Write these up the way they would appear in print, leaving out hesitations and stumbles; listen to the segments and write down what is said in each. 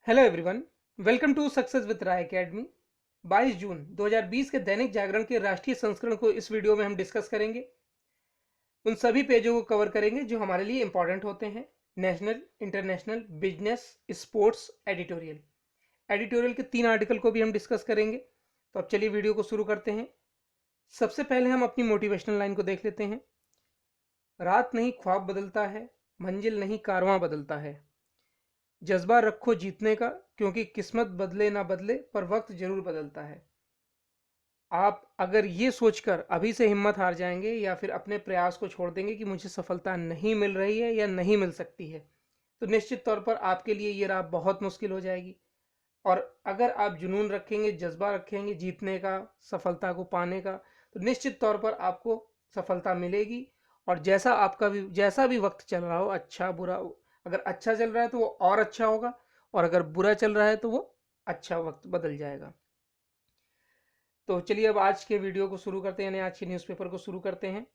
Hello everyone. Welcome to success with Rai academy. 22 जून 2020 के दैनिक जागरण के राष्ट्रीय संस्करण को इस वीडियो में हम डिस्कस करेंगे। उन सभी पेजों को कवर करेंगे जो हमारे लिए इंपॉर्टेंट होते हैं। National, international, business, sports, editorial. Editorial के 3 आर्टिकल को भी हम डिस्कस करेंगे। तो अब चलिए वीडियो को शुरू करते हैं। सबसे पहले हम अपनी मोटिवेशनल लाइन को देख लेते हैं। रात नहीं ख्वाब बदलता है, मंजिल नहीं कारवां बदलता है। जज्बा रखो जीतने का, क्योंकि किस्मत बदले ना बदले पर वक्त जरूर बदलता है। आप अगर ये सोचकर अभी से हिम्मत हार जाएंगे या फिर अपने प्रयास को छोड़ देंगे कि मुझे सफलता नहीं मिल रही है या नहीं मिल सकती है, तो निश्चित तौर पर आपके लिए ये राह बहुत मुश्किल हो जाएगी। और अगर आप जुनून रखेंगे, जज्बा रखेंगे जीतने का, सफलता को पाने का, तो निश्चित तौर पर आपको सफलता मिलेगी। और जैसा भी वक्त चल रहा हो, अच्छा बुरा हो, अगर अच्छा चल रहा है तो वो और अच्छा होगा, और अगर बुरा चल रहा है तो वो अच्छा वक्त बदल जाएगा। तो चलिए अब आज के वीडियो को शुरू करते हैं, यानी आज के न्यूज़पेपर को शुरू करते हैं।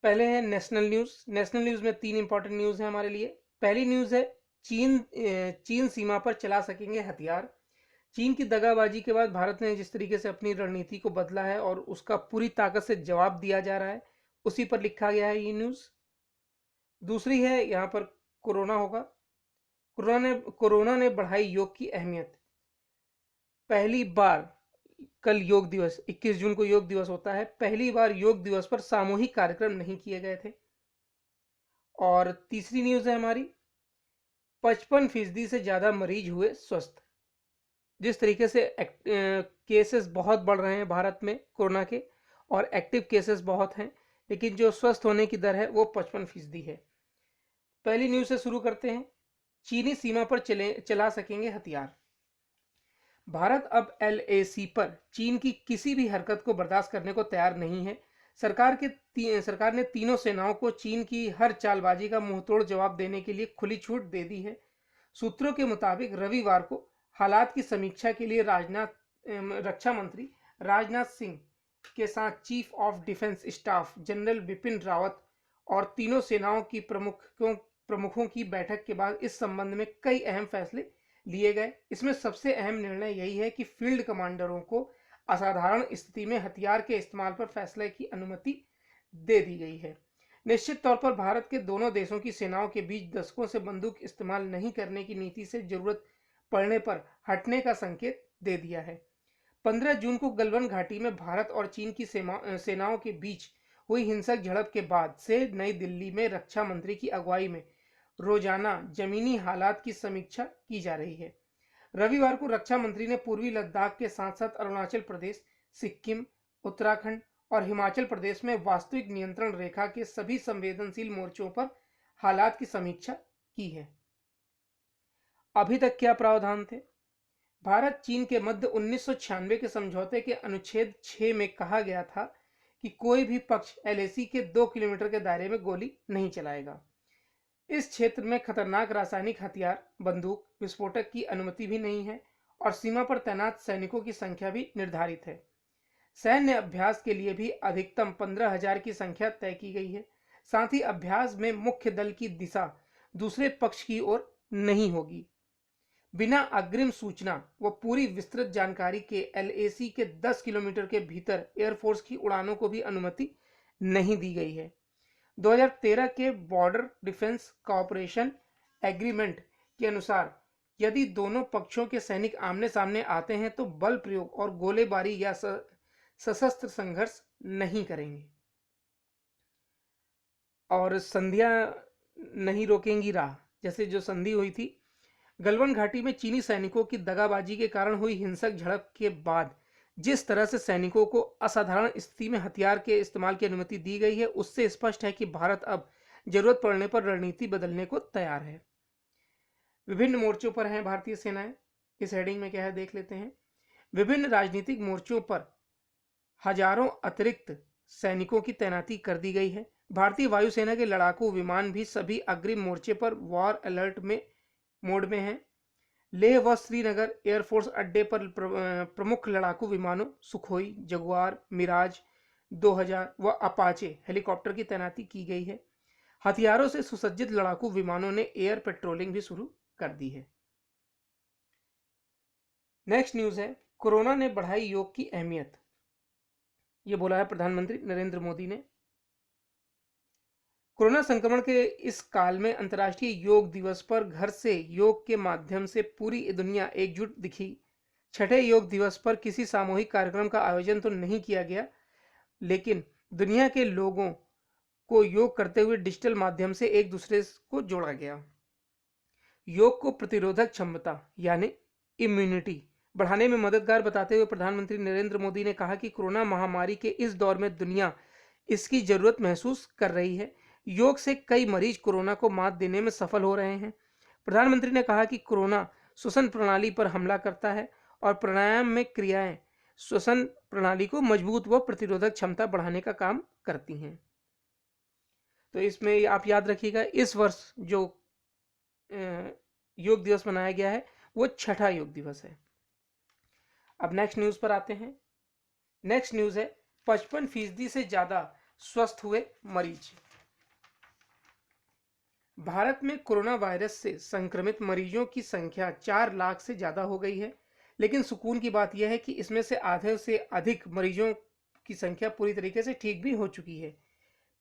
पहले है नेशनल न्यूज़। नेशनल न्यूज़ में 3 इंपॉर्टेंट न्यूज़ है हमारे लिए। पहली न्यूज़ है चीन सीमा पर चला सकेंगे हथियार। चीन की दगाबाजी के बाद भारत ने जिस तरीके से अपनी रणनीति को बदला है और उसका पूरी ताकत से जवाब दिया जा रहा है, उसी पर लिखा गया है ये न्यूज़। दूसरी है यहाँ पर कोरोना होगा। कोरोना ने बढ़ाई योग की अहमियत। पहली बार कल योग दिवस 21 जून को योग दिवस होता है। पहली बार योग दिवस पर सामूहिक कार्यक्रम नहीं किए गए थे। और तीसरी न्यूज़ है हमारी, 55% से ज़्यादा मरीज हुए स्वस्थ। जिस तरीके से केसेस बहुत बढ़ रहे हैं भारत में कोरोना के, और एक्टिव केसेस बहुत हैं, लेकिन जो स्वस्थ होने की दर है वो 55% है। पहली न्यूज़ से शुरू करते हैं। चीनी सीमा पर चला सकेंगे हथियार। भारत अब एलएसी पर चीन की किसी भी हरकत को बर्दाश्त करने को तैयार नहीं है। सरकार ने तीनों सेनाओं को चीन की हर चालबाजी का मुंहतोड़ जवाब देने के लिए खुली छूट दे दी है। सूत्रों के मुताबिक रविवार को हालात की समीक्षा के लिए रक्षा मंत्री राजनाथ सिंह के साथ chief of defence staff general Bipin Rawat और तीनों सेनाओं की प्रमुखों की बैठक के बाद इस संबंध में कई अहम फैसले लिए गए। इसमें सबसे अहम निर्णय यही है कि फील्ड कमांडरों को असाधारण स्थिति में हथियार के इस्तेमाल पर फैसले की अनुमति दे दी गई है। निश्चित तौर पर भारत के दोनों देशों की सेनाओं के बीच दशकों से बंदूक इस्तेमाल नहीं करने की नीति से जरूरत पड़ने पर हटने का संकेत दे दिया है। 15 जून को गलवान घाटी में भारत और चीन की सेनाओं के बीच हुई हिंसक झड़प के बाद से नई दिल्ली में रक्षा मंत्री की अगुवाई में रोजाना जमीनी हालात की समीक्षा की जा रही है। रविवार को रक्षा मंत्री ने पूर्वी लद्दाख के साथ साथ अरुणाचल प्रदेश, सिक्किम, उत्तराखंड और हिमाचल प्रदेश में वास्तविक नियंत्रण रेखा के सभी संवेदनशील मोर्चों पर हालात की समीक्षा की है। अभी तक क्या प्रावधान थे? भारत चीन के मध्य 1996 के समझौते के अनुच्छेद 6 में कहा गया था कि कोई भी पक्ष एलएसी के 2 किलोमीटर के दायरे में गोली नहीं चलाएगा। इस क्षेत्र में खतरनाक रासायनिक हथियार, बंदूक, विस्फोटक की अनुमति भी नहीं है और सीमा पर तैनात सैनिकों की संख्या भी निर्धारित है। सैन्य अभ्यास के लिए भी अधिकतम 15,000 की संख्या तय की गई है। साथ ही अभ्यास में मुख्य दल की दिशा दूसरे पक्ष की ओर नहीं होगी। बिना अग्रिम सूचना व पूरी विस्तृत जानकारी के एलएसी के 10 किलोमीटर के भीतर एयरफोर्स की उड़ानों को भी अनुमति नहीं दी गई है। 2013 के बॉर्डर डिफेंस कॉपरेशन एग्रीमेंट के अनुसार यदि दोनों पक्षों के सैनिक आमने सामने आते हैं तो बल प्रयोग और गोलेबारी या सशस्त्र संघर्ष नहीं करेंगे। और संधियां नहीं रोकेंगी राह, जैसे जो संधि हुई थी गलवान घाटी में चीनी सैनिकों की दगाबाजी के कारण हुई हिंसक झड़प के बाद, जिस तरह से सैनिकों को असाधारण स्थिति में हथियार के इस्तेमाल की अनुमति दी गई है, उससे स्पष्ट है कि भारत अब जरूरत पड़ने पर रणनीति बदलने को तैयार है। विभिन्न मोर्चों पर हैं भारतीय सेनाएं। इस हेडिंग में क्या है देख लेते हैं। विभिन्न राजनीतिक मोर्चों पर हजारों अतिरिक्त सैनिकों की तैनाती कर दी गई है। भारतीय वायुसेना के लड़ाकू विमान भी सभी अग्रिम मोर्चे पर वॉर अलर्ट में मोड में हैं। लेह व श्रीनगर एयरफोर्स अड्डे पर प्रमुख लड़ाकू विमानों सुखोई, जगुआर, मिराज 2000 व अपाचे हेलीकॉप्टर की तैनाती की गई है। हथियारों से सुसज्जित लड़ाकू विमानों ने एयर पेट्रोलिंग भी शुरू कर दी है। नेक्स्ट न्यूज़ है, कोरोना ने बढ़ाई योग की अहमियत। ये बोला है प्रधानमंत्री नरेंद्र मोदी ने। कोरोना संक्रमण के इस काल में अंतर्राष्ट्रीय योग दिवस पर घर से योग के माध्यम से पूरी दुनिया एकजुट दिखी। छठे योग दिवस पर किसी सामूहिक कार्यक्रम का आयोजन तो नहीं किया गया, लेकिन दुनिया के लोगों को योग करते हुए डिजिटल माध्यम से एक दूसरे को जोड़ा गया। योग को प्रतिरोधक क्षमता यानी इम्यूनिटी बढ़ाने में मददगार बताते हुए प्रधानमंत्री नरेंद्र मोदी ने कहा कि कोरोना महामारी के इस दौर में दुनिया इसकी जरूरत महसूस कर रही है। योग से कई मरीज कोरोना को मात देने में सफल हो रहे हैं। प्रधानमंत्री ने कहा कि कोरोना श्वसन प्रणाली पर हमला करता है और प्राणायाम में क्रियाएं श्वसन प्रणाली को मजबूत व प्रतिरोधक क्षमता बढ़ाने का काम करती हैं। तो इसमें आप याद रखिएगा, इस वर्ष जो योग दिवस मनाया गया है वो छठा योग दिवस है। अब नेक्स्ट न्यूज पर आते हैं। नेक्स्ट न्यूज है, 55% से ज्यादा स्वस्थ हुए मरीज। भारत में कोरोना वायरस से संक्रमित मरीजों की संख्या 4 लाख से ज्यादा हो गई है, लेकिन सुकून की बात यह है कि इसमें से आधे से अधिक मरीजों की संख्या पूरी तरीके से ठीक भी हो चुकी है।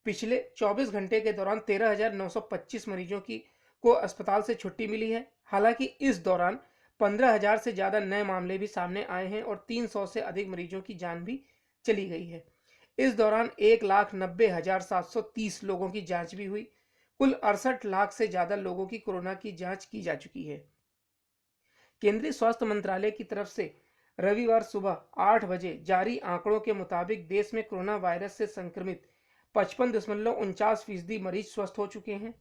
पिछले 24 घंटे के दौरान 13,925 मरीजों को अस्पताल से छुट्टी मिली है। हालांकि इस दौरान 15,000 से ज़्यादा नए मामले भी सामने आए हैं और 300 से अधिक मरीजों की जान भी चली गई है। इस दौरान 1,90,730 लोगों की जांच भी हुई। कुल 68 लाख से ज़्यादा लोगों की कोरोना की जांच की जा चुकी है। केंद्रीय स्वास्थ्य मंत्रालय की तरफ से रविवार सुबह 8 बजे जारी आंकड़ों के मुताबिक देश में कोरोना वायरस से संक्रमित 55.49% मरीज स्वस्थ हो चुके हैं।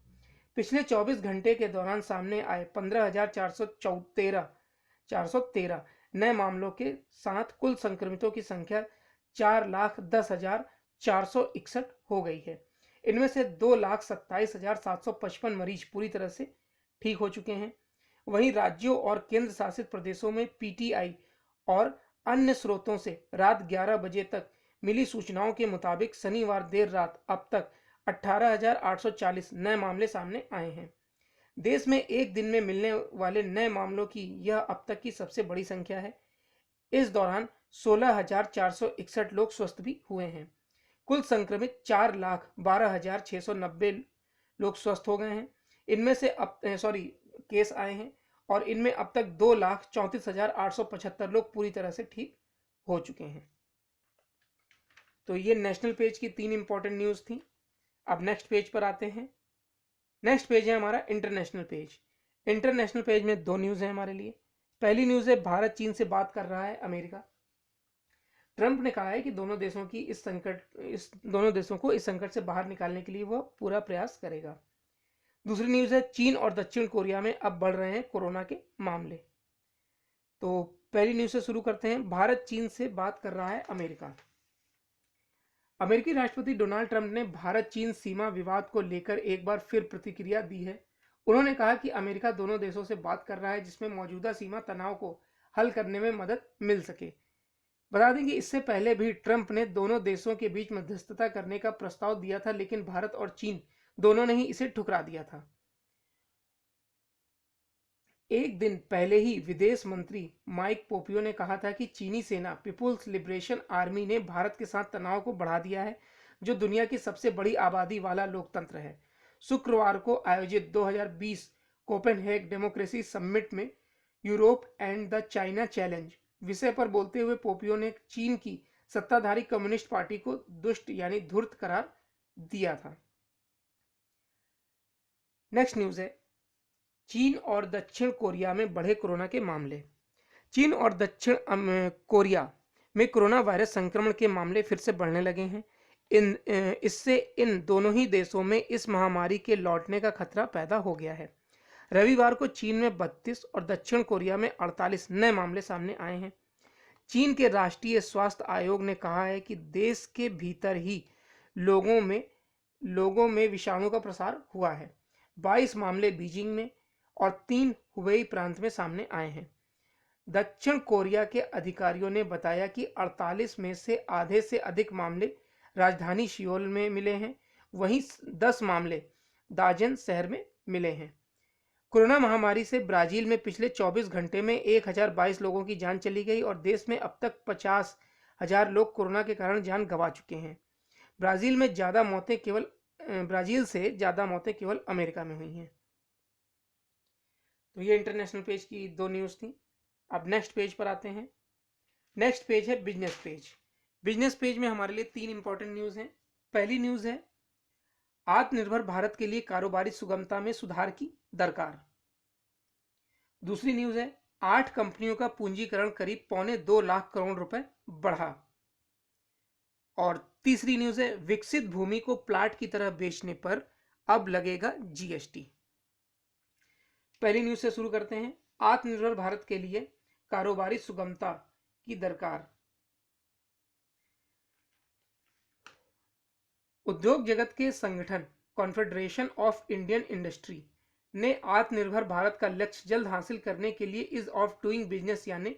पिछले 24 घंटे के दौरान सामने आए 15,413 नए मामलों के साथ कुल संक्रमितों की संख्या 4,10,461 हो गई है। इनमें से 2,27,755 मरीज पूरी तरह से ठीक हो चुके हैं। वहीं राज्यों और केंद्र शासित प्रदेशों में पीटीआई और अन्य स्रोतों से रात 11 बजे तक मिली सूचनाओं के मुताबिक शनिवार देर रात अब तक 18,840 नए मामले सामने आए हैं। देश में एक दिन में मिलने वाले नए मामलों की यह अब तक की सबसे बड़ी संख्या है। इस दौरान 16,461 लोग स्वस्थ भी हुए हैं। कुल संक्रमित 4,12,690 लोग स्वस्थ हो गए हैं। इनमें से केस आए हैं और इनमें अब तक 2,34,875 लोग पूरी तरह से ठीक हो चुके हैं। तो ये नेशनल पेज की 3 इंपॉर्टेंट न्यूज थी। अब नेक्स्ट पेज पर आते हैं। नेक्स्ट पेज है हमारा इंटरनेशनल पेज। इंटरनेशनल पेज में 2 न्यूज है हमारे लिए। पहली न्यूज है, भारत चीन से बात कर रहा है अमेरिका। ट्रंप ने कहा है कि दोनों देशों को इस संकट से बाहर निकालने के लिए वह पूरा प्रयास करेगा। दूसरी न्यूज है, चीन और दक्षिण कोरिया में अब बढ़ रहे हैं कोरोना के मामले। तो पहली न्यूज से शुरू करते हैं। भारत चीन से बात कर रहा है अमेरिका। अमेरिकी राष्ट्रपति डोनाल्ड ट्रंप ने भारत चीन सीमा विवाद को लेकर एक बार फिर प्रतिक्रिया दी है। उन्होंने कहा कि अमेरिका दोनों देशों से बात कर रहा है जिसमें मौजूदा सीमा तनाव को हल करने में मदद मिल सके। बता दें कि इससे पहले भी ट्रंप ने दोनों देशों के बीच मध्यस्थता करने का प्रस्ताव दिया था, लेकिन भारत और चीन दोनों ने ही इसे ठुकरा दिया था। एक दिन पहले ही विदेश मंत्री माइक पोम्पियो ने कहा था कि चीनी सेना पीपुल्स लिबरेशन आर्मी ने भारत के साथ तनाव को बढ़ा दिया है, जो दुनिया की सबसे बड़ी आबादी वाला लोकतंत्र है। शुक्रवार को आयोजित 2020 कोपेनहेग डेमोक्रेसी समिट में Europe and the China challenge विषय पर बोलते हुए पोम्पियो ने चीन की सत्ताधारी कम्युनिस्ट पार्टी को दुष्ट यानी धूर्त करार दिया था। नेक्स्ट न्यूज है, चीन और दक्षिण कोरिया में बढ़े कोरोना के मामले। चीन और दक्षिण कोरिया में कोरोना वायरस संक्रमण के मामले फिर से बढ़ने लगे हैं। इससे इन दोनों ही देशों में इस महामारी के लौटने का खतरा पैदा हो गया है। रविवार को चीन में 32 और दक्षिण कोरिया में 48 नए मामले सामने आए हैं। चीन के राष्ट्रीय स्वास्थ्य आयोग ने कहा है कि देश के भीतर ही लोगों में विषाणु का प्रसार हुआ है। 22 मामले बीजिंग में और 3 हुबेई प्रांत में सामने आए हैं। दक्षिण कोरिया के अधिकारियों ने बताया कि 48 में से आधे से अधिक मामले राजधानी सियोल में मिले हैं, वहीं 10 मामले दाजेन शहर में मिले हैं। कोरोना महामारी से ब्राजील में पिछले 24 घंटे में 1022 लोगों की जान चली गई और देश में अब तक 50,000 लोग कोरोना के कारण जान गंवा चुके हैं। ब्राजील से ज़्यादा मौतें केवल अमेरिका में हुई हैं। तो ये इंटरनेशनल पेज की 2 न्यूज़ थी। अब नेक्स्ट पेज पर आते हैं। नेक्स्ट पेज है बिजनेस पेज। बिजनेस पेज में हमारे लिए 3 इंपॉर्टेंट न्यूज़ हैं। पहली न्यूज़ है आत्मनिर्भर भारत के लिए कारोबारी सुगमता में सुधार की दरकार। दूसरी न्यूज़ है 8 कंपनियों का पूंजीकरण करीब 1.25 लाख करोड़ रुपए बढ़ा। और तीसरी न्यूज़ है विकसित भूमि को प्लाट की तरह बेचने पर अब लगेगा जीएसटी। पहली न्यूज़ से शुरू करते हैं। आत्मनिर्भर भारत के लिए कारोबारी सुगमता की दरकार। उद्योग जगत के संगठन कॉन्फेडरेशन ऑफ इंडियन इंडस्ट्री ने आत्मनिर्भर भारत का लक्ष्य जल्द हासिल करने के लिए इज ऑफ डूइंग बिजनेस यानी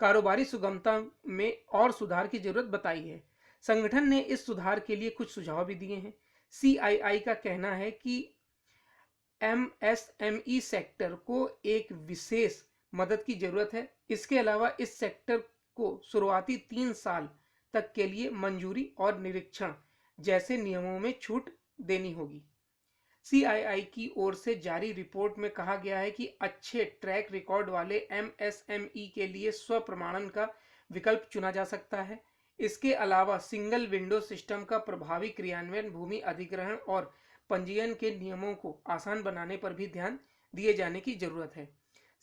कारोबारी सुगमता में और सुधार की जरूरत बताई है। संगठन ने इस सुधार के लिए कुछ सुझाव भी दिए हैं। सीआईआई का कहना है कि एमएसएमई सेक्टर को एक विशेष मदद की जरूरत है। इसके अलावा इस सेक्टर को शुरुआती 3 साल तक के लिए मंजूरी और निरीक्षण जैसे नियमों में छूट देनी होगी। सीआईआई की ओर से जारी रिपोर्ट में कहा गया है कि अच्छे ट्रैक रिकॉर्ड वाले एमएसएमई के लिए स्व प्रमाणन का विकल्प चुना जा सकता है। इसके अलावा सिंगल विंडो सिस्टम का प्रभावी क्रियान्वयन भूमि अधिग्रहण और पंजीयन के नियमों को आसान बनाने पर भी ध्यान दिए जाने की जरूरत है।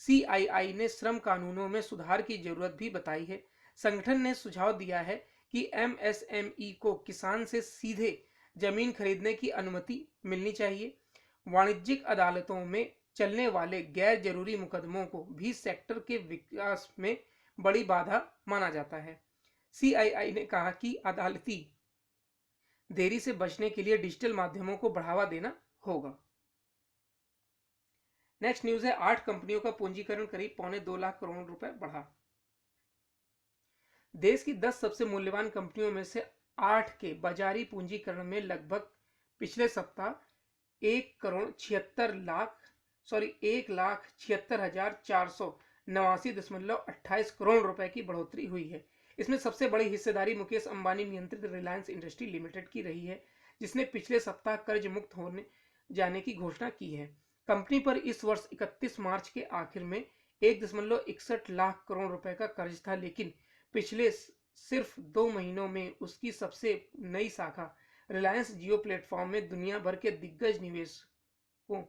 सीआईआई ने श्रम कानूनों में सुधार की जरूरत भी बताई है। संगठन ने सुझाव दिया है कि एमएसएमई को किसान से सीधे जमीन खरीदने की अनुमति मिलनी चाहिए। वाणिज्यिक अदालतों में चलने वाले गैर जरूरी मुकदमों को भी सेक्टर के विकास में बड़ी बाधा माना जाता है। सीआईआई ने कहा कि अदालती देरी से बचने के लिए डिजिटल माध्यमों को बढ़ावा देना होगा। नेक्स्ट न्यूज है 8 कंपनियों का पूंजीकरण करीब 1.25 लाख करोड़ रुपए बढ़ा। देश की 10 सबसे मूल्यवान कंपनियों में से 8 के बाजारी पूंजीकरण में लगभग पिछले सप्ताह 1,76,489.28 करोड़ रुपए की बढ़ोतरी हुई है। इसमें सबसे बड़ी हिस्सेदारी मुकेश अंबानी नियंत्रित रिलायंस इंडस्ट्री लिमिटेड की रही है, जिसने पिछले सप्ताह कर्ज मुक्त होने जाने की घोषणा की है। कंपनी पर इस वर्ष 31 मार्च के आखिर में 1.61 लाख करोड़ रुपए का कर्ज था, लेकिन पिछले सिर्फ 2 महीनों में उसकी सबसे नई शाखा रिलायंस जियो प्लेटफॉर्म में दुनिया भर के दिग्गज निवेशकों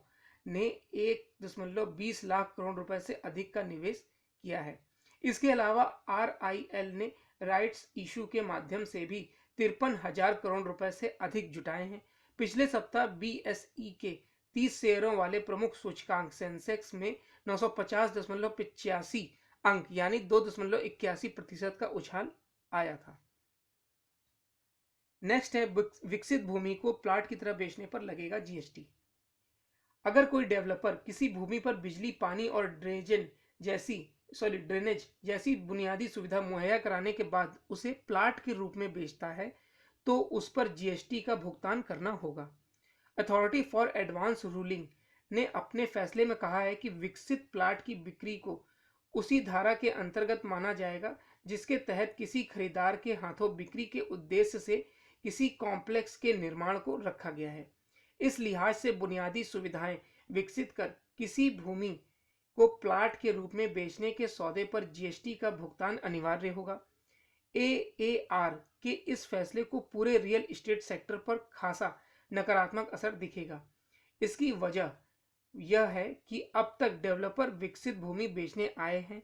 ने 1.20 लाख करोड़ रुपए से अधिक का निवेश किया है। इसके अलावा आरआईएल ने राइट्स इशू के माध्यम से भी 53,000 करोड़ रुपए से अधिक जुटाए हैं। पिछले सप्ताह बीएसई के 30 शेयरों वाले प्रमुख सूचकांक सेंसेक्स में 950.85 अंक यानी 2.81% का उछाल आया था। नेक्स्ट है विकसित भूमि को प्लाट की तरह बेचने पर लगेगा जीएसटी। अगर कोई डेवलपर किसी भूमि पर बिजली, पानी और ड्रेनेज जैसी बुनियादी सुविधा मुहैया कराने के बाद उसे प्लाट के रूप में बेचता है तो उस पर जीएसटी का भुगतान करना होगा। अथॉरिटी फॉर एडवांस रूलिंग ने अपने फैसले में कहा है कि विकसित प्लाट की बिक्री को उसी धारा के अंतर्गत माना जाएगा जिसके तहत किसी खरीदार के हाथों बिक्री के उद्देश्य से किसी कॉम्प्लेक्स के निर्माण को रखा गया है। इस लिहाज से बुनियादी सुविधाएं विकसित कर किसी भूमि को प्लाट के रूप में बेचने के सौदे पर जीएसटी का भुगतान अनिवार्य होगा। एएआर के इस फैसले को पूरे रियल एस्टेट सेक्टर पर खासा नकारात्मक असर दिखेगा। इसकी वजह यह है कि अब तक डेवलपर विकसित भूमि बेचने आए हैं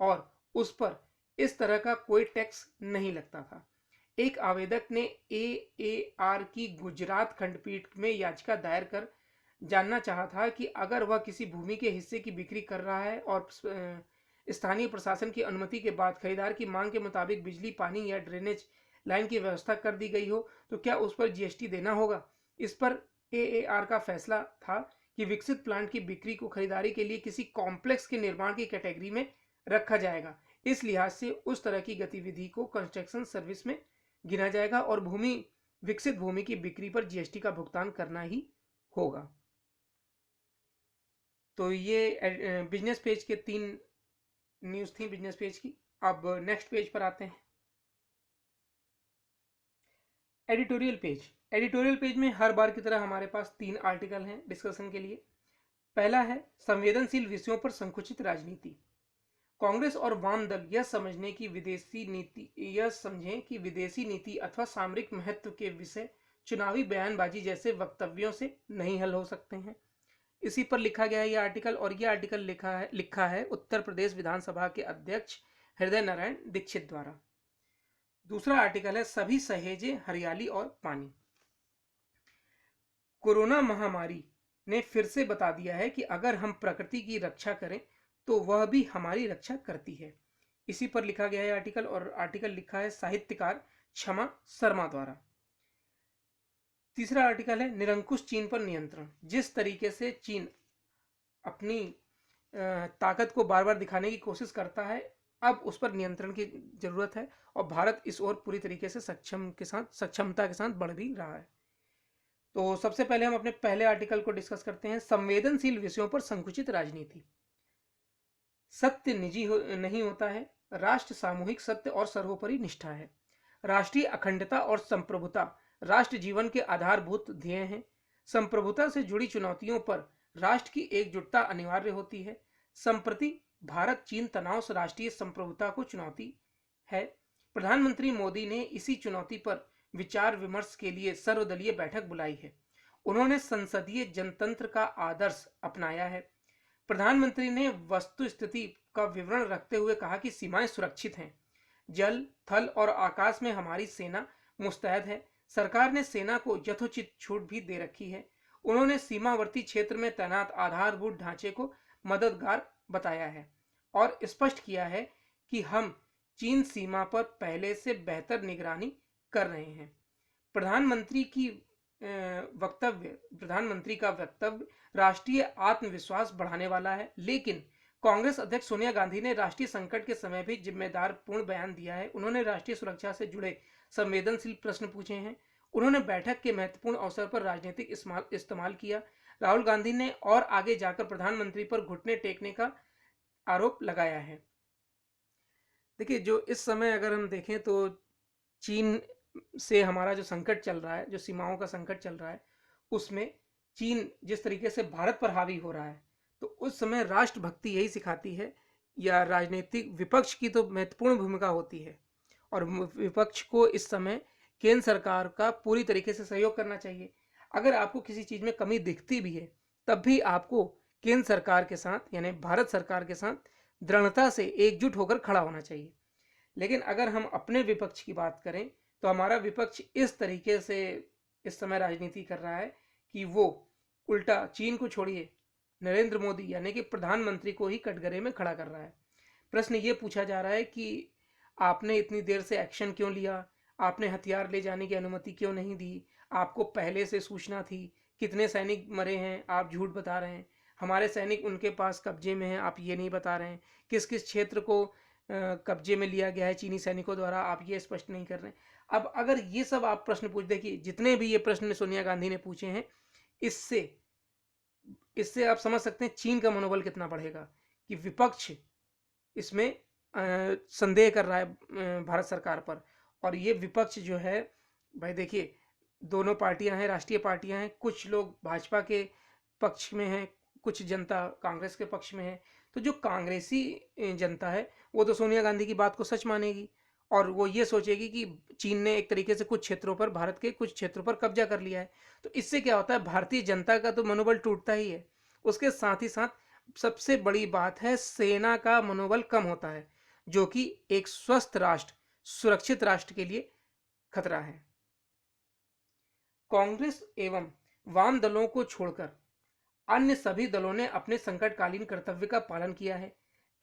और उस पर इस तरह का कोई टैक्स नहीं लगता था। एक आवेदक ने एएआर की गुजरात खंडपीठ में याचिका दायर कर जानना चाहा था कि अगर वह किसी भूमि के हिस्से की बिक्री कर रहा है और स्थानीय प्रशासन की अनुमति के बाद खरीदार की मांग के मुताबिक बिजली, पानी या ड्रेनेज लाइन की व्यवस्था कर दी गई हो तो क्या उस पर जीएसटी देना होगा। इस पर एएआर का फैसला था कि विकसित प्लांट की बिक्री को खरीदारी के लिए किसी कॉम्प्लेक्स के निर्माण की कैटेगरी में रखा जाएगा। इस लिहाज से उस तरह की गतिविधि को कंस्ट्रक्शन सर्विस में गिना जाएगा और विकसित भूमि की बिक्री पर जीएसटी का भुगतान करना ही होगा। तो ये बिजनेस पेज के 3 न्यूज़ थी बिजनेस पेज की। अब नेक्स्ट पेज पर आते हैं, एडिटोरियल पेज। एडिटोरियल पेज में हर बार की तरह हमारे पास 3 आर्टिकल हैं डिस्कशन के लिए। पहला है संवेदनशील विषयों पर संकुचित राजनीति। कांग्रेस और वाम दल यह समझें कि विदेशी नीति अथवा सामरिक महत्व के विषय चुनावी बयानबाजी जैसे वक्तव्यों से नहीं हल हो सकते हैं। इसी पर लिखा गया है यह आर्टिकल, और यह आर्टिकल लिखा है उत्तर प्रदेश विधानसभा के अध्यक्ष हृदय नारायण दीक्षित द्वारा। दूसरा आर्टिकल है सभी सहेजे हरियाली और पानी। कोरोना महामारी ने फिर से बता दिया है कि अगर हम प्रकृति की रक्षा करें तो वह भी हमारी रक्षा करती है। इसी पर लिखा गया है आर्टिकल, और आर्टिकल लिखा है साहित्यकार क्षमा शर्मा द्वारा। तीसरा आर्टिकल है निरंकुश चीन पर नियंत्रण। जिस तरीके से चीन अपनी ताकत को बार बार दिखाने की कोशिश करता है, अब उस पर नियंत्रण की जरूरत है, और भारत इस ओर पूरी तरीके से सक्षमता के साथ बढ़ भी रहा है। तो सबसे पहले हम अपने पहले आर्टिकल को डिस्कस करते हैं, संवेदनशील विषयों पर संकुचित राजनीति। सत्य निजी नहीं होता है, राष्ट्र सामूहिक सत्य और सर्वोपरि निष्ठा है। राष्ट्रीय अखंडता और संप्रभुता राष्ट्र जीवन के आधारभूत ध्येय हैं। संप्रभुता से जुड़ी चुनौतियों पर राष्ट्र की एकजुटता अनिवार्य होती है। संप्रति भारत चीन तनाव से राष्ट्रीय संप्रभुता को चुनौती है। प्रधानमंत्री मोदी ने इसी चुनौती पर विचार विमर्श के लिए सर्वदलीय बैठक बुलाई है। उन्होंने संसदीय जनतंत्र का आदर्श अपनाया है। प्रधानमंत्री ने वस्तु स्थिति का विवरण रखते हुए कहा कि सीमाएं सुरक्षित हैं। जल, थल और आकाश में हमारी सेना मुस्तैद है। सरकार ने सेना को यथोचित छूट भी दे रखी है। उन्होंने सीमावर्ती क्षेत्र में तैनात आधारभूत ढांचे को मददगार बताया है और स्पष्ट किया है कि हम चीन सीमा पर पहले से बेहतर निगरानी कर रहे हैं। प्रधानमंत्री का वक्तव्य राष्ट्रीय आत्मविश्वास बढ़ाने वाला है, लेकिन कांग्रेस अध्यक्ष सोनिया गांधी ने राष्ट्रीय संकट के समय भी जिम्मेदार पूर्ण बयान दिया है। उन्होंने राष्ट्रीय सुरक्षा से जुड़े संवेदनशील प्रश्न पूछे हैं। उन्होंने बैठक के महत्वपूर्ण अवसर पर राजनीतिक इस्तेमाल किया। राहुल गांधी ने और आगे जाकर प्रधानमंत्री पर घुटने टेकने का आरोप लगाया है। देखिए, जो इस समय अगर हम देखें तो चीन से हमारा जो संकट चल रहा है, जो सीमाओं का संकट चल रहा है, उसमें चीन जिस तरीके से भारत पर हावी हो रहा है, तो उस समय राष्ट्रभक्ति यही सिखाती है, या राजनीतिक विपक्ष की तो महत्वपूर्ण भूमिका होती है, और विपक्ष को इस समय केंद्र सरकार का पूरी तरीके से सहयोग करना चाहिए। अगर आपको किसी चीज में कमी दिखती भी है, तब भी आपको केंद्र सरकार के साथ, यानी भारत सरकार के साथ दृढ़ता से एकजुट होकर खड़ा होना चाहिए। लेकिन अगर हम अपने विपक्ष की बात करें तो हमारा विपक्ष इस तरीके से इस समय राजनीति कर रहा है कि वो उल्टा चीन को छोड़िए, नरेंद्र मोदी यानी कि प्रधानमंत्री को ही कटघरे में खड़ा कर रहा है। प्रश्न ये पूछा जा रहा है कि आपने इतनी देर से एक्शन क्यों लिया, आपने हथियार ले जाने की अनुमति क्यों नहीं दी, आपको पहले से सूचना थी, कितने सैनिक मरे हैं आप झूठ बता रहे हैं, हमारे सैनिक उनके पास कब्जे में हैं आप ये नहीं बता रहे हैं, किस किस क्षेत्र को कब्जे में लिया गया है चीनी सैनिकों द्वारा आप ये स्पष्ट नहीं कर रहे हैं। अब अगर ये सब आप प्रश्न पूछ, देखिए जितने भी ये प्रश्न सोनिया गांधी ने पूछे हैं, इससे आप समझ सकते हैं चीन का मनोबल कितना बढ़ेगा कि विपक्ष इसमें संदेह कर रहा है भारत सरकार पर। और ये विपक्ष जो है, भाई देखिए, दोनों पार्टियां हैं, राष्ट्रीय पार्टियां हैं, कुछ लोग भाजपा के पक्ष में हैं, कुछ जनता कांग्रेस के पक्ष में है। तो जो कांग्रेसी जनता है वो तो सोनिया गांधी की बात को सच मानेगी, और वो ये सोचेगी कि चीन ने एक तरीके से कुछ क्षेत्रों पर, भारत के कुछ क्षेत्रों पर कब्जा कर लिया है। तो इससे क्या होता है, भारतीय जनता का तो मनोबल टूटता ही है, उसके साथ ही साथ सबसे बड़ी बात है सेना का मनोबल कम होता है, जो कि एक स्वस्थ राष्ट्र, सुरक्षित राष्ट्र के लिए खतरा है। कांग्रेस एवं वाम दलों को छोड़कर अन्य सभी दलों ने अपने संकटकालीन कर्तव्य का पालन किया है।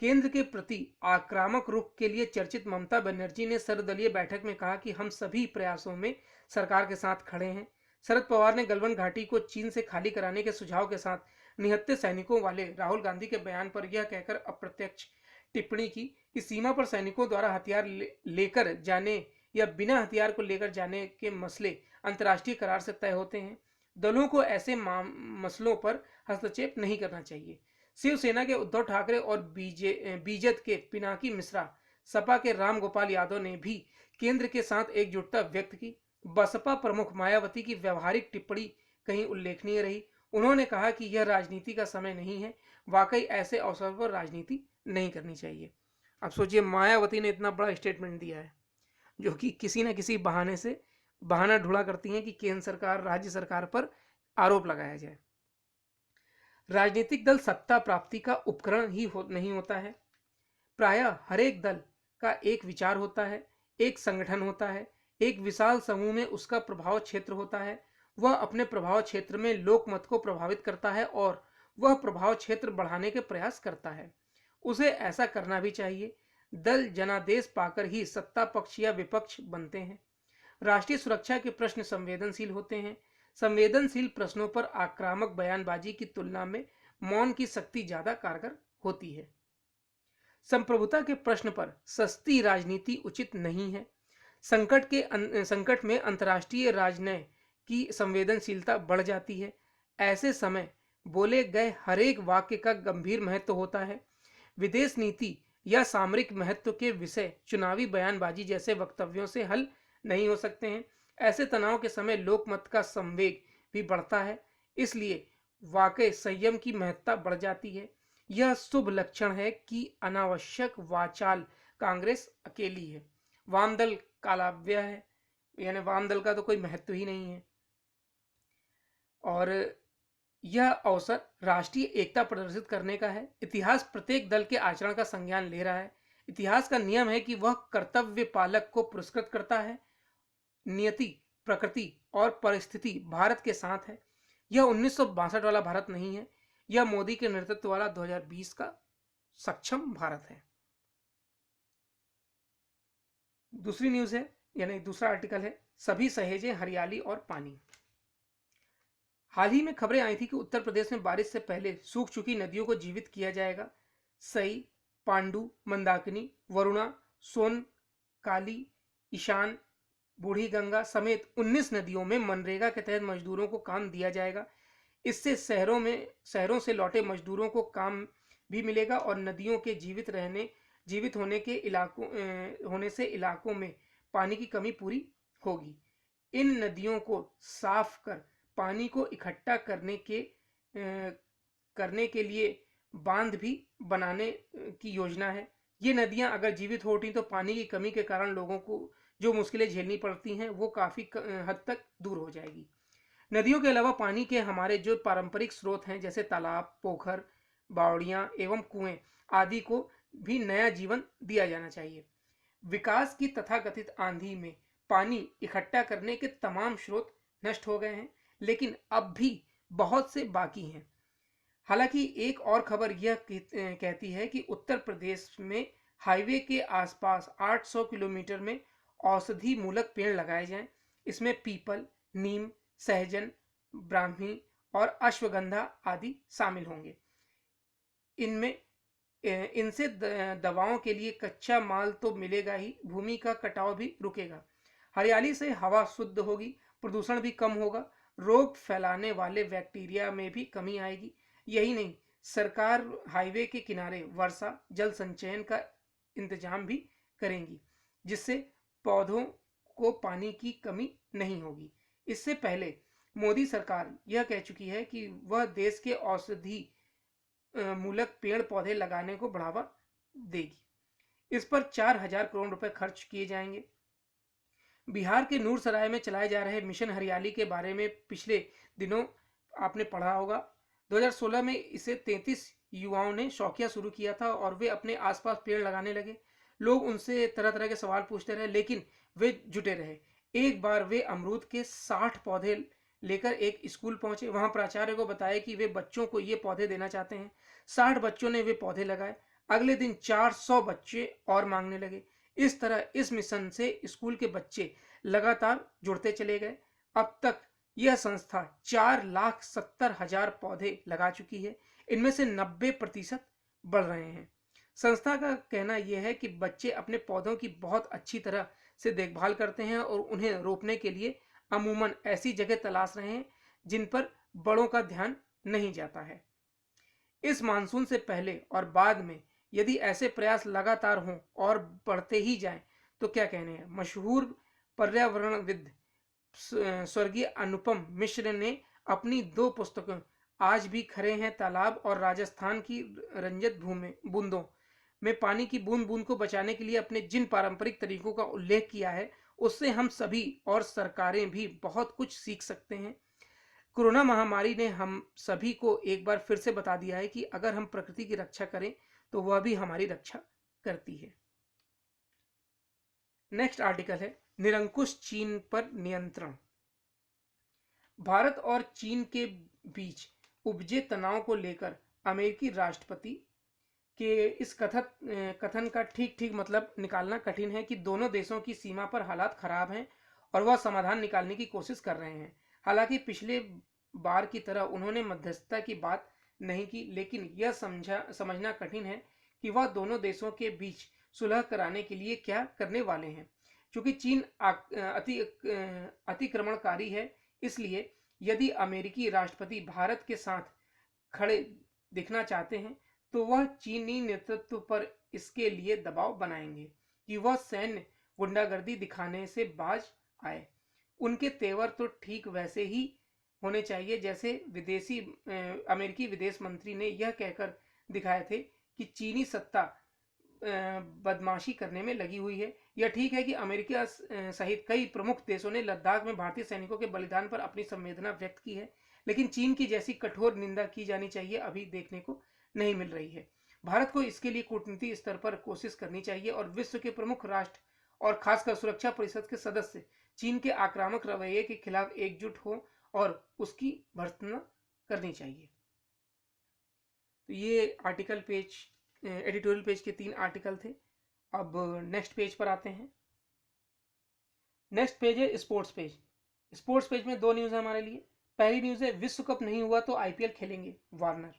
केंद्र के प्रति आक्रामक रुख के लिए चर्चित ममता बनर्जी ने सर्वदलीय बैठक में कहा कि हम सभी प्रयासों में सरकार के साथ खड़े हैं। शरद पवार ने गलवान घाटी को चीन से खाली कराने के सुझाव के साथ निहत्थे सैनिकों वाले राहुल गांधी के बयान पर यह कहकर अप्रत्यक्ष टिप्पणी की कि सीमा पर सैनिकों द्वारा हथियार लेकर जाने या बिना हथियार को लेकर जाने के मसले अंतर्राष्ट्रीय करार से तय होते हैं। दलों को ऐसे मसलों पर हस्तक्षेप नहीं करना चाहिए। शिवसेना के उद्धव ठाकरे और बीजेपी के पिनाकी मिश्रा, सपा के राम गोपाल यादव ने भी केंद्र के साथ एकजुटता व्यक्त की। बसपा प्रमुख मायावती की व्यवहारिक टिप्पणी कहीं उल्लेखनीय रही। उन्होंने कहा कि यह राजनीति का समय नहीं है, वाकई ऐसे अवसर पर राजनीति नहीं करनी चाहिए। अब सोचिए, मायावती ने इतना बड़ा स्टेटमेंट दिया है, जो कि किसी न किसी बहाने से बहाना ढूंढा करती हैं कि केंद्र सरकार, राज्य सरकार पर आरोप लगाया जाए। राजनीतिक दल सत्ता प्राप्ति का उपकरण ही नहीं होता है। प्रायः हर एक दल का एक विचार होता है, एक संगठन होता है, एक विशाल समूह में उसका प्रभाव क्षेत्र होता है। वह अपने प्रभाव क्षेत्र में लोकमत को प्रभावित करता है और वह प्रभाव क्षेत्र बढ़ाने के प्रयास करता है। उसे ऐसा करना भी चाहिए। दल जनादेश पाकर ही सत्ता पक्ष या विपक्ष बनते हैं। राष्ट्रीय सुरक्षा के प्रश्न संवेदनशील होते हैं। संवेदनशील प्रश्नों पर आक्रामक बयानबाजी की तुलना में मौन की शक्ति ज्यादा कारगर होती है। संप्रभुता के प्रश्न पर सस्ती राजनीति उचित नहीं है। संकट में अंतर्राष्ट्रीय राजनय की संवेदनशीलता बढ़ जाती है। ऐसे समय बोले गए हरेक वाक्य का गंभीर महत्व होता है। विदेश नीति या सामरिक महत्व के विषय चुनावी बयानबाजी जैसे वक्तव्यों से हल नहीं हो सकते हैं। ऐसे तनाव के समय लोकमत का संवेग भी बढ़ता है, इसलिए वाकई संयम की महत्ता बढ़ जाती है। यह शुभ लक्षण है कि अनावश्यक वाचाल कांग्रेस अकेली है। वाम दल कालाव्य है, यानी वाम दल का तो कोई महत्व ही नहीं है। और यह अवसर राष्ट्रीय एकता प्रदर्शित करने का है। इतिहास प्रत्येक दल के आचरण का संज्ञान ले रहा है। इतिहास का नियम है कि वह कर्तव्य पालक को पुरस्कृत करता है। नियति, प्रकृति और परिस्थिति भारत के साथ है। यह 1962 वाला भारत नहीं है, यह मोदी के नेतृत्व वाला 2020 का सक्षम भारत है। दूसरी न्यूज है, यानी दूसरा आर्टिकल है, सभी सहेजें हरियाली और पानी। हाल ही में खबरें आई थी कि उत्तर प्रदेश में बारिश से पहले सूख चुकी नदियों को जीवित किया जाएगा। सई, पांडु, मंदाकिनी, वरुणा, सोन, काली, ईशान, बूढ़ी गंगा समेत 19 नदियों में मनरेगा के तहत मजदूरों को काम दिया जाएगा। इससे शहरों से लौटे मजदूरों को काम भी मिलेगा और नदियों के जीवित होने से इलाकों में पानी की कमी पूरी होगी। इन नदियों को साफ कर पानी को इकट्ठा करने के लिए बांध भी बनाने की योजना है। ये नदियां अगर जीवित हो उठी तो पानी की कमी के कारण लोगों को जो मुश्किलें झेलनी पड़ती हैं वो काफ़ी हद तक दूर हो जाएगी। नदियों के अलावा पानी के हमारे जो पारंपरिक स्रोत हैं, जैसे तालाब, पोखर, बावड़ियाँ एवं कुएं आदि को भी नया जीवन दिया जाना चाहिए। विकास की तथाकथित आंधी में पानी इकट्ठा करने के तमाम स्रोत नष्ट हो गए हैं, लेकिन अब भी बहुत से बाकी हैं। हालांकि एक और खबर यह कहती है कि उत्तर प्रदेश में हाईवे के आसपास 800 किलोमीटर में औषधि मूलक पेड़ लगाए जाएं। इसमें पीपल, नीम, सहजन, ब्राह्मी और अश्वगंधा आदि शामिल होंगे। इनसे दवाओं के लिए कच्चा माल तो मिलेगा ही, भूमि का कटाव भी रुकेगा। हरियाली से हवा शुद्ध होगी, प्रदूषण भी कम होगा, रोग फैलाने वाले बैक्टीरिया में भी कमी आएगी। यही नहीं, सरकार हाईवे के किनारे वर्षा जल संचयन का इंतजाम भी करेंगी, जिससे पौधों को पानी की कमी नहीं होगी। इससे पहले मोदी सरकार यह कह चुकी है कि वह देश के औषधि मूलक पेड़ पौधे लगाने को बढ़ावा देगी। इस पर 4000 करोड़ रुपए खर्च किए जाएंगे। बिहार के नूरसराय में चलाए जा रहे मिशन हरियाली के बारे में पिछले दिनों आपने पढ़ा होगा। 2016 में इसे 33 युवाओं ने शौकिया शुरू किया था और वे अपने आसपास पेड़ लगाने लगे। लोग उनसे तरह तरह के सवाल पूछते रहे, लेकिन वे जुटे रहे। एक बार वे अमरूद के 60 पौधे लेकर एक स्कूल पहुंचे। वहां प्राचार्य को बताया कि वे बच्चों को ये पौधे देना चाहते हैं। 60 बच्चों ने वे पौधे लगाए। अगले दिन 400 बच्चे और मांगने लगे। इस तरह इस मिशन से स्कूल के बच्चे लगातार जुड़ते चले गए। अब तक यह संस्था 4,70,000 पौधे लगा चुकी है। इनमें से 90% बढ़ रहे हैं। संस्था का कहना यह है कि बच्चे अपने पौधों की बहुत अच्छी तरह से देखभाल करते हैं और उन्हें रोपने के लिए अमूमन ऐसी जगह तलाश रहे हैं जिन पर बड़ों का ध्यान नहीं जाता है। इस मानसून से पहले और बाद में यदि ऐसे प्रयास लगातार हों और बढ़ते ही जाएं तो क्या कहने हैं। मशहूर पर्यावरणविद स्वर्गीय अनुपम मिश्र ने अपनी 2 पुस्तकों आज भी खरे हैं तालाब और राजस्थान की रंजक भूमि बूंदों में पानी की बूंद बूंद को बचाने के लिए अपने जिन पारंपरिक तरीकों का उल्लेख किया है उससे हम सभी और सरकारें भी बहुत कुछ सीख सकते हैं। कोरोना महामारी ने हम सभी को एक बार फिर से बता दिया है कि अगर हम प्रकृति की रक्षा करें तो वह भी हमारी रक्षा करती है। नेक्स्ट आर्टिकल है निरंकुश चीन पर नियंत्रण। भारत और चीन के बीच उपजे तनाव को लेकर अमेरिकी राष्ट्रपति के इस कथन का ठीक ठीक मतलब निकालना कठिन है कि दोनों देशों की सीमा पर हालात खराब हैं और वह समाधान निकालने की कोशिश कर रहे हैं। हालांकि पिछले बार की तरह उन्होंने मध्यस्थता की बात नहीं की, लेकिन यह समझना कठिन है कि वह दोनों देशों के बीच सुलह कराने के लिए क्या करने वाले हैं। क्योंकि चीन अतिक्रमणकारी है, इसलिए यदि अमेरिकी राष्ट्रपति भारत के साथ खड़े दिखना चाहते हैं तो वह चीनी नेतृत्व पर इसके लिए दबाव बनाएंगे कि वह सैन्य गुंडागर्दी दिखाने से बाज आए। उनके तेवर तो ठीक वैसे ही होने चाहिए जैसे अमेरिकी विदेश मंत्री ने यह कहकर दिखाए थे कि चीनी सत्ता बदमाशी करने में लगी हुई है। यह ठीक है कि अमेरिका सहित कई प्रमुख देशों ने लद्दाख में भारतीय सैनिकों के बलिदान पर अपनी संवेदना व्यक्त की है, लेकिन चीन की जैसी कठोर निंदा की जानी चाहिए अभी देखने को नहीं मिल रही है। भारत को इसके लिए कूटनीति स्तर पर कोशिश करनी चाहिए और विश्व के प्रमुख राष्ट्र और खासकर सुरक्षा परिषद के सदस्य चीन के आक्रामक रवैये के खिलाफ एकजुट हो और उसकी भर्त्सना करनी चाहिए। तो ये आर्टिकल पेज एडिटोरियल पेज के 3 आर्टिकल थे। अब नेक्स्ट पेज पर आते हैं। नेक्स्ट पेज है स्पोर्ट्स पेज। स्पोर्ट्स पेज में 2 न्यूज़ है हमारे लिए। पहली न्यूज़ है विश्व कप नहीं हुआ तो आईपीएल खेलेंगे वार्नर,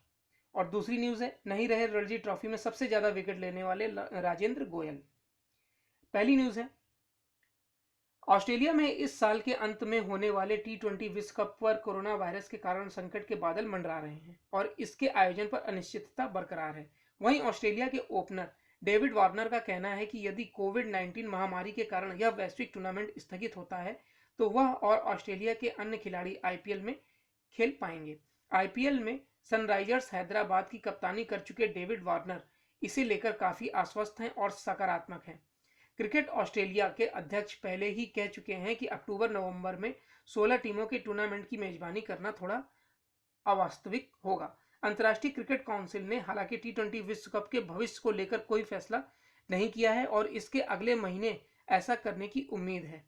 और दूसरी न्यूज़ है नहीं रहे रणजी ट्रॉफी में सबसे ज्यादा विकेट लेने वाले राजेंद्र गोयल। पहली न्यूज़ है ऑस्ट्रेलिया में इस साल के अंत में होने वाले T20 विश्व कप पर कोरोना वायरस के कारण संकट के बादल मंडरा रहे हैं और इसके आयोजन पर अनिश्चितता बरकरार है। वहीं ऑस्ट्रेलिया के ओपनर डेविड वार्नर का कहना है कि यदि कोविड-19 महामारी के कारण यह वैश्विक टूर्नामेंट स्थगित होता है तो वह और ऑस्ट्रेलिया के अन्य खिलाड़ी आईपीएल में खेल पाएंगे। आईपीएल में सनराइजर्स हैदराबाद की कप्तानी कर चुके डेविड वार्नर इसे लेकर काफी आश्वस्त हैं और सकारात्मक हैं। क्रिकेट ऑस्ट्रेलिया के अध्यक्ष पहले ही कह चुके हैं कि अक्टूबर-नवंबर में 16 टीमों के टूर्नामेंट की मेजबानी करना थोड़ा अवास्तविक होगा। अंतर्राष्ट्रीय क्रिकेट काउंसिल ने हालांकि T20 विश्व कप के भविष्य को लेकर कोई फैसला नहीं किया है और इसके अगले महीने ऐसा करने की उम्मीद है।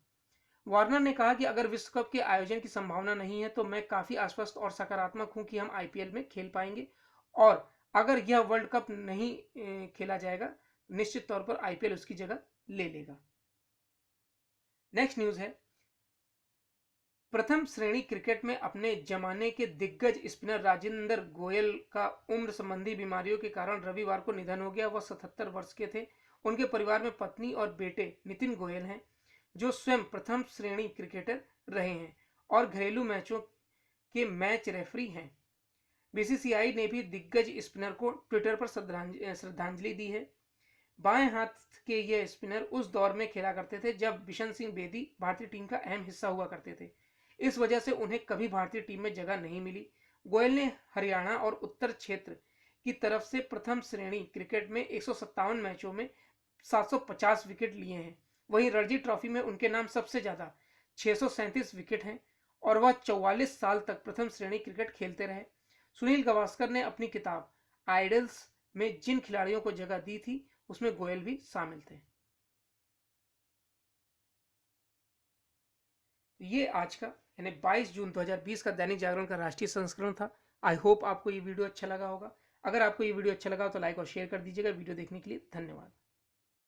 वार्नर ने कहा कि अगर विश्व कप के आयोजन की संभावना नहीं है तो मैं काफी आश्वस्त और सकारात्मक हूं कि हम आईपीएल में खेल पाएंगे, और अगर यह वर्ल्ड कप नहीं खेला जाएगा निश्चित तौर पर आईपीएल उसकी जगह ले लेगा। नेक्स्ट न्यूज़ है प्रथम श्रेणी क्रिकेट में अपने जमाने के दिग्गज स्पिनर राजेंद्र गोयल का उम्र संबंधी बीमारियों के कारण रविवार को निधन हो गया। वह 77 वर्ष के थे। उनके परिवार में पत्नी और बेटे नितिन गोयल हैं जो स्वयं प्रथम श्रेणी क्रिकेटर रहे हैं और घरेलू मैचों के मैच रेफरी हैं। बीसीसीआई ने भी दिग्गज स्पिनर को ट्विटर पर श्रद्धांजलि दी है। बाएं हाथ के ये स्पिनर उस दौर में खेला करते थे जब बिशन सिंह बेदी भारतीय टीम का अहम हिस्सा हुआ करते थे। इस वजह से उन्हें कभी भारतीय टीम में जगह नहीं मिली। गोयल ने हरियाणा और उत्तर क्षेत्र की तरफ से प्रथम श्रेणी क्रिकेट में 157 मैचों में 750 विकेट लिए हैं। वहीं रणजी ट्रॉफी में उनके नाम सबसे ज्यादा 637 विकेट हैं और वह 44 साल तक प्रथम श्रेणी क्रिकेट खेलते रहे। सुनील गावस्कर ने अपनी किताब आइडल्स में जिन खिलाड़ियों को जगह दी थी उसमें गोयल भी शामिल थे। ये आज का यानी 22 जून 2020 का दैनिक जागरण का राष्ट्रीय संस्करण था। आई होप आपको ये वीडियो अच्छा लगा होगा। अगर आपको ये वीडियो अच्छा लगा तो लाइक और शेयर कर दीजिएगा। वीडियो देखने के लिए धन्यवाद।